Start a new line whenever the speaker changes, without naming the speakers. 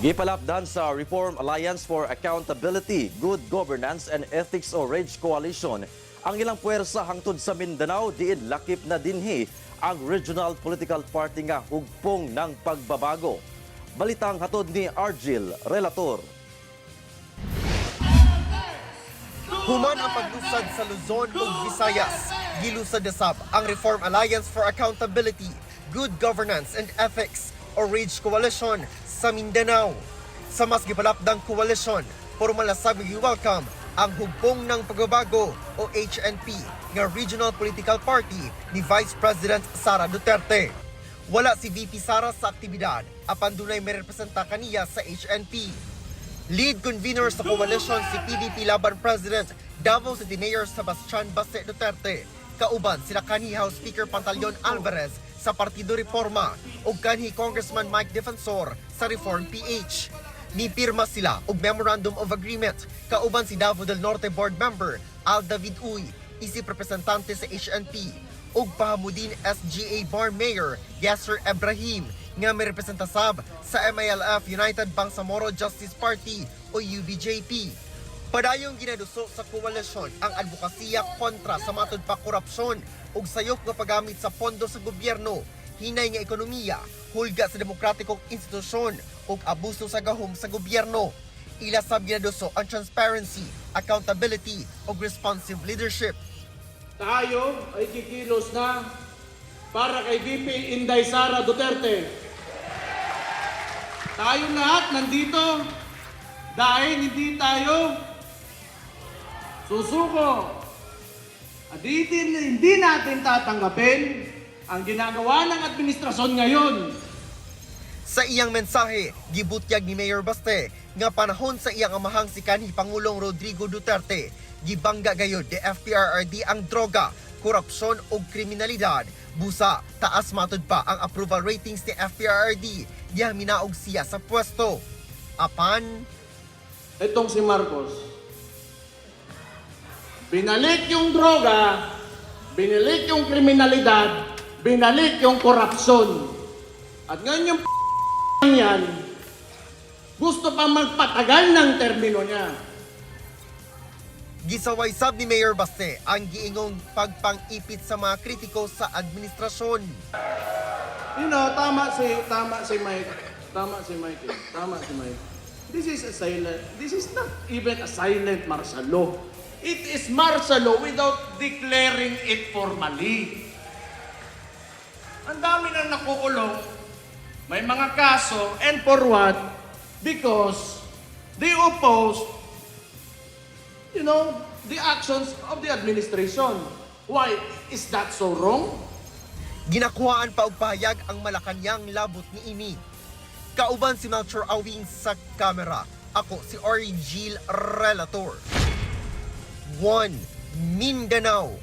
Gipalapdan sa Reform Alliance for Accountability, Good Governance and Ethics o RAGE Coalition ang ilang puwersa hangtod sa Mindanao diin lakip na dinhi ang regional political party nga hugpong ng pagbabago. Balitang hatod ni Argil Relator.
Human ang paglusad sa Luzon ug Visayas. Gilusad desab ang Reform Alliance for Accountability, Good Governance and Ethics o RAGE Coalition sa Mindanao. Sa mas gipalapdang coalition, formal na sabi welcome ang hugpong ng pagbabago o HNP nga regional political party ni Vice President Sara Duterte. Wala si VP Sara sa aktibidad apan dunay may representa kaniya sa HNP. Lead convener sa coalition si PDP Laban President Davao City Mayor Sebastian Baste Duterte. Kauban sila kanhi House Speaker Pantaleon Alvarez sa Partido Reforma ug kanhi Congressman Mike Defensor sa Reform PH. Nipirma sila og Memorandum of Agreement kauban si Davao del Norte Board Member Al David Uy, isip representante sa HNP ug pahamudin SGA Bar Mayor Yasser Ibrahim nga may representasab sa MILF United Bangsamoro Justice Party o UBJP. Padayong ginaduso sa koalisyon ang advokasya kontra sa matud pa korupsyon ug sayop nga paggamit sa pondo sa gobyerno, hinay nga ekonomiya, hulga sa demokratikong institusyon ug abuso sa gahom sa gobyerno. Ila sab ginaduso ang transparency, accountability ug responsive leadership.
Tayo ay kikilos na para kay VP Inday Sara Duterte. Tayong lahat nandito dahil hindi tayo susuko at hindi natin tatanggapin ang ginagawa ng administrasyon ngayon.
Sa iyang mensahe, gibutyag ni Mayor Baste nga panahon sa iyang amahang si kanhi Pangulong Rodrigo Duterte, gibangga gayud ni FPRRD ang droga, korupsyon ug kriminalidad. Busa, taas matud pa ang approval ratings ni FPRRD, diha minaog siya sa pwesto. Apan,
Itong si Marcos, binalik yung droga, binalik yung kriminalidad, binalik yung korupsyon. At ngayon yung yan, gusto pa magpatagal ng termino niya.
gisaway sab ni Mayor Baste ang giingong pagpang-ipit sa mga kritiko sa administrasyon.
You know, tama si Mike. This is not even a silent martial law. It is martial law without declaring it formally. Ang dami nang nakukulong, may mga kaso, and for what? Because they oppose, the actions of the administration. Why is that so wrong?
Ginakuhaan pa og pahayag ang Malacanang labot ni ini. Kauban si Melchor Awing sa kamera. Ako si Argil Relator. 1 Mindanao.